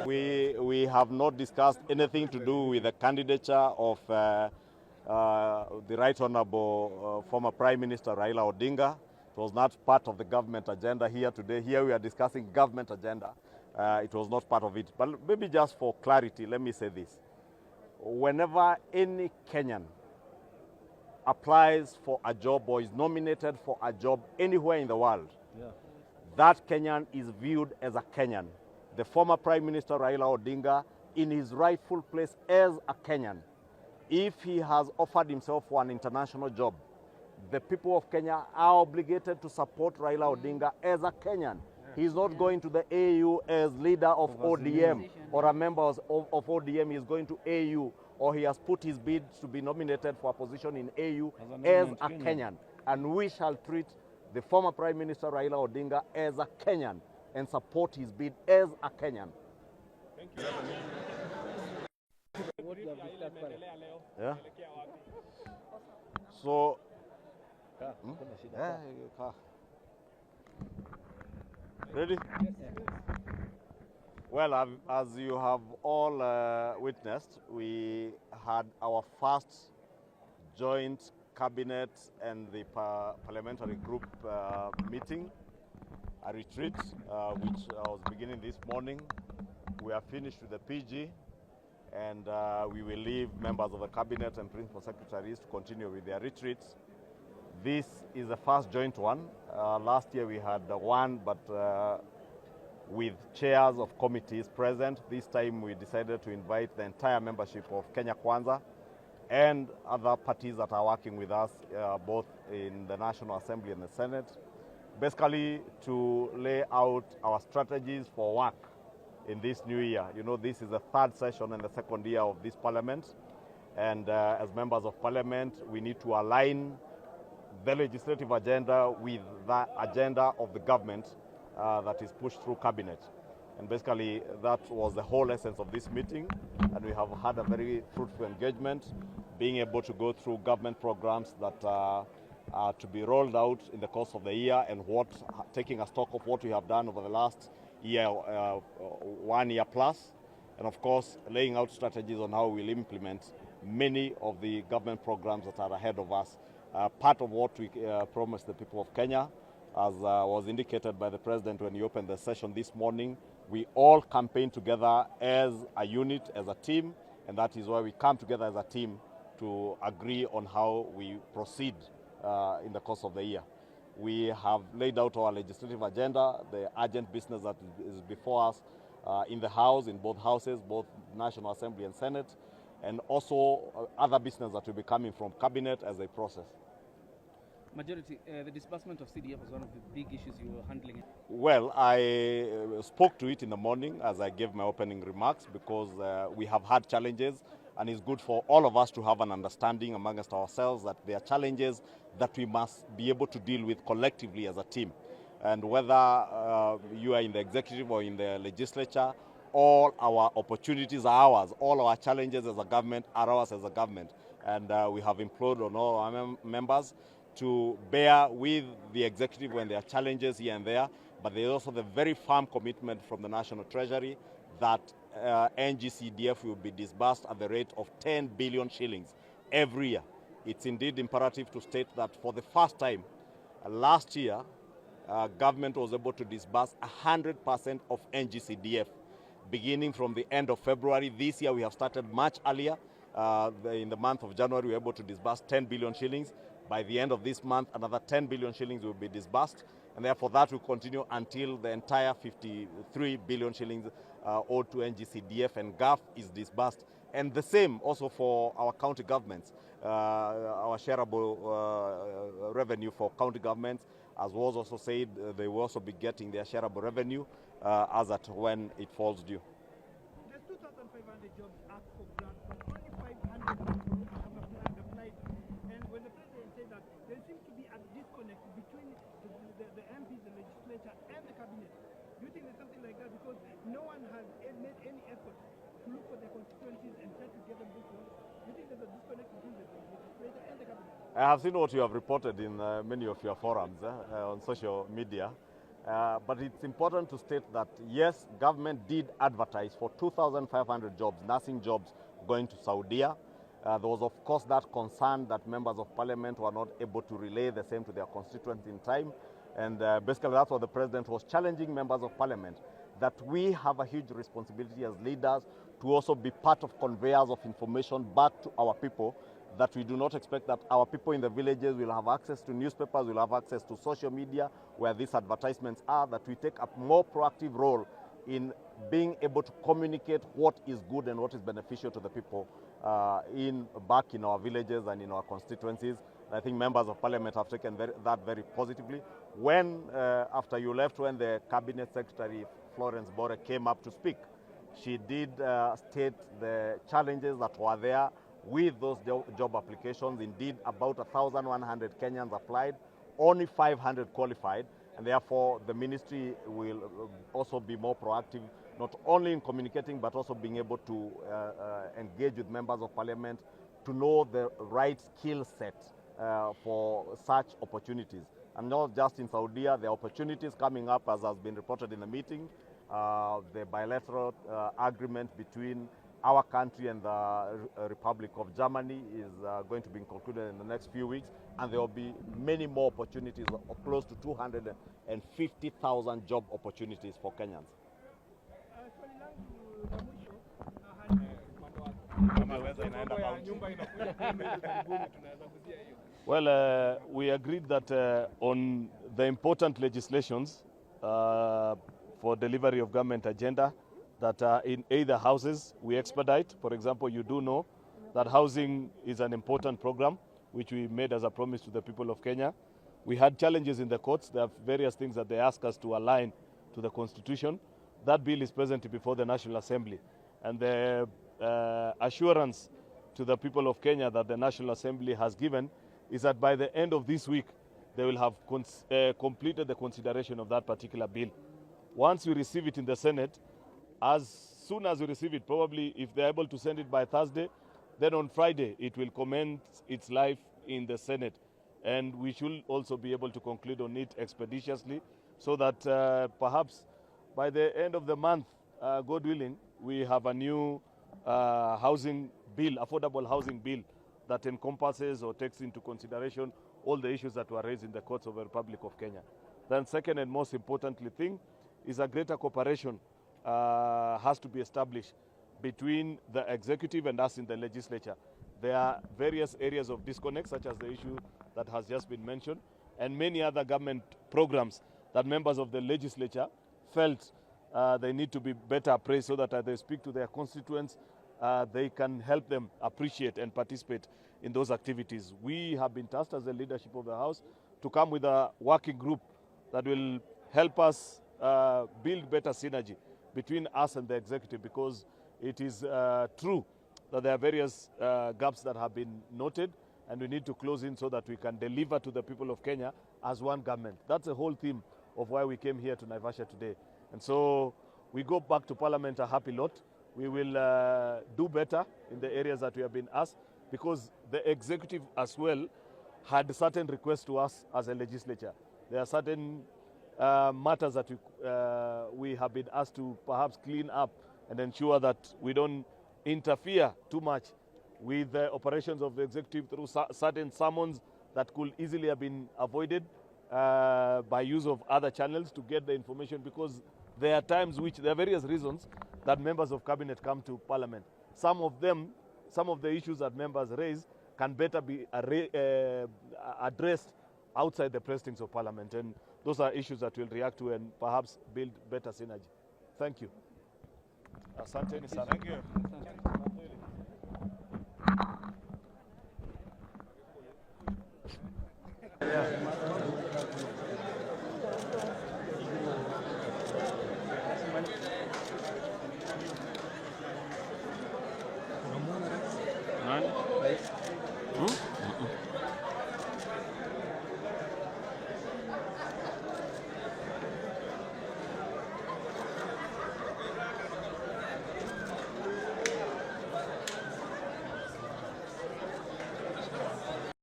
We have not discussed anything to do with the candidature of the Right Honorable former Prime Minister Raila Odinga. It was not part of the government agenda here today. Here we are discussing government agenda. It was not part of it. But maybe just for clarity, let me say this. Whenever any Kenyan applies for a job or is nominated for a job anywhere in the world, that Kenyan is viewed as a Kenyan. The former Prime Minister Raila Odinga, in his rightful place as a Kenyan, if he has offered himself for an international job, the people of Kenya are obligated to support Raila Odinga as a Kenyan. He's not going to the AU as leader of ODM or a member of ODM. He's going to AU, or he has put his bid to be nominated for a position in AU as a Kenyan. And we shall treat the former Prime Minister Raila Odinga as a Kenyan and support his bid as a Kenyan. Thank you. Yeah. So, ready? Well, as you have all witnessed, we had our first joint cabinet and the parliamentary group meeting, a retreat, which was beginning this morning. We are finished with the PG, and we will leave members of the cabinet and principal secretaries to continue with their retreats. This is the first joint one. Last year we had one, but with chairs of committees present. This time we decided to invite the entire membership of Kenya Kwanza and other parties that are working with us, both in the National Assembly and the Senate, basically to lay out our strategies for work in this new year. You know, this is the third session and the second year of this parliament, and as members of parliament, we need to align the legislative agenda with the agenda of the government that is pushed through cabinet. And basically that was the whole essence of this meeting, and we have had a very fruitful engagement, being able to go through government programs that are to be rolled out in the course of the year, and taking a stock of what we have done over the last year, 1 year plus, and of course laying out strategies on how we'll implement many of the government programs that are ahead of us. Part of what we promised the people of Kenya, as was indicated by the President when he opened the session this morning, we all campaign together as a unit, as a team, and that is why we come together as a team to agree on how we proceed in the course of the year. We have laid out our legislative agenda, the urgent business that is before us in the House, in both houses, both National Assembly and Senate, and also other business that will be coming from Cabinet as a process. Majority, the disbursement of CDF was one of the big issues you were handling. Well, I spoke to it in the morning as I gave my opening remarks, because we have had challenges, and it's good for all of us to have an understanding amongst ourselves that there are challenges that we must be able to deal with collectively as a team. And whether you are in the executive or in the legislature, all our opportunities are ours. All our challenges as a government are ours as a government. And we have implored on all our members to bear with the executive when there are challenges here and there, but there is also the very firm commitment from the National Treasury that NGCDF will be disbursed at the rate of 10 billion shillings every year. It's indeed imperative to state that for the first time last year, government was able to disburse 100% of NGCDF beginning from the end of February. This year we have started much earlier. In the month of January, we were able to disburse 10 billion shillings. By the end of this month, another 10 billion shillings will be disbursed, and therefore that will continue until the entire 53 billion shillings owed to NGCDF and GAF is disbursed. And the same also for our county governments, our shareable revenue for county governments, as was also said, they will also be getting their shareable revenue as at when it falls due. There's 2,500 jobs asked for grant, but only 500 have applied. And when the president said that, there seems to be a disconnect between the MPs, the legislature, and the cabinet. Do you think there's something like that? Because no one has made any effort to look for their constituencies and try to get them this one. Do you think there's a disconnect between the legislature and the cabinet? I have seen what you have reported in many of your forums on social media. But it's important to state that, yes, government did advertise for 2,500 jobs, nursing jobs, going to Saudi. There was, of course, that concern that members of parliament were not able to relay the same to their constituents in time. And basically, that's what the president was challenging members of parliament, that we have a huge responsibility as leaders to also be part of conveyors of information back to our people, that we do not expect that our people in the villages will have access to newspapers, will have access to social media where these advertisements are, that we take a more proactive role in being able to communicate what is good and what is beneficial to the people back in our villages and in our constituencies. I think members of parliament have taken that very positively. When, after you left, when the cabinet secretary, Florence Bore, came up to speak, she did state the challenges that were there with those job applications. Indeed, about 1,100 Kenyans applied, only 500 qualified, and therefore the ministry will also be more proactive, not only in communicating, but also being able to engage with members of parliament to know the right skill set for such opportunities. And not just in Saudi, there are opportunities coming up, as has been reported in the meeting. The bilateral agreement between our country and the Republic of Germany is going to be concluded in the next few weeks, and there will be many more opportunities, close to 250,000 job opportunities for Kenyans. Well, we agreed that on the important legislations for delivery of government agenda, that in either houses we expedite. For example, you do know that housing is an important program which we made as a promise to the people of Kenya. We had challenges in the courts. There are various things that they ask us to align to the Constitution. That bill is present before the National Assembly. And the assurance to the people of Kenya that the National Assembly has given is that by the end of this week, they will have completed the consideration of that particular bill. Once we receive it in the Senate, as soon as we receive it, probably if they're able to send it by Thursday, then on Friday it will commence its life in the Senate. And we should also be able to conclude on it expeditiously, so that perhaps by the end of the month, God willing, we have a new housing bill, affordable housing bill, that encompasses or takes into consideration all the issues that were raised in the courts of the Republic of Kenya. Then second and most importantly thing is a greater cooperation has to be established between the executive and us in the legislature. There are various areas of disconnect, such as the issue that has just been mentioned, and many other government programs that members of the legislature felt they need to be better appraised, so that as they speak to their constituents, they can help them appreciate and participate in those activities. We have been tasked as the leadership of the House to come with a working group that will help us build better synergy between us and the executive, because it is true that there are various gaps that have been noted, and we need to close in so that we can deliver to the people of Kenya as one government. That's the whole theme of why we came here to Naivasha today. And so we go back to Parliament a happy lot. We will do better in the areas that we have been asked, because the executive as well had certain requests to us as a legislature. There are certain matters that we have been asked to perhaps clean up and ensure that we don't interfere too much with the operations of the executive through certain summons that could easily have been avoided by use of other channels to get the information, because there are times which there are various reasons that members of cabinet come to Parliament. Some of the issues that members raise can better be addressed outside the precincts of Parliament, and those are issues that we'll react to and perhaps build better synergy. Thank you. Asante sana. Thank you. Yeah.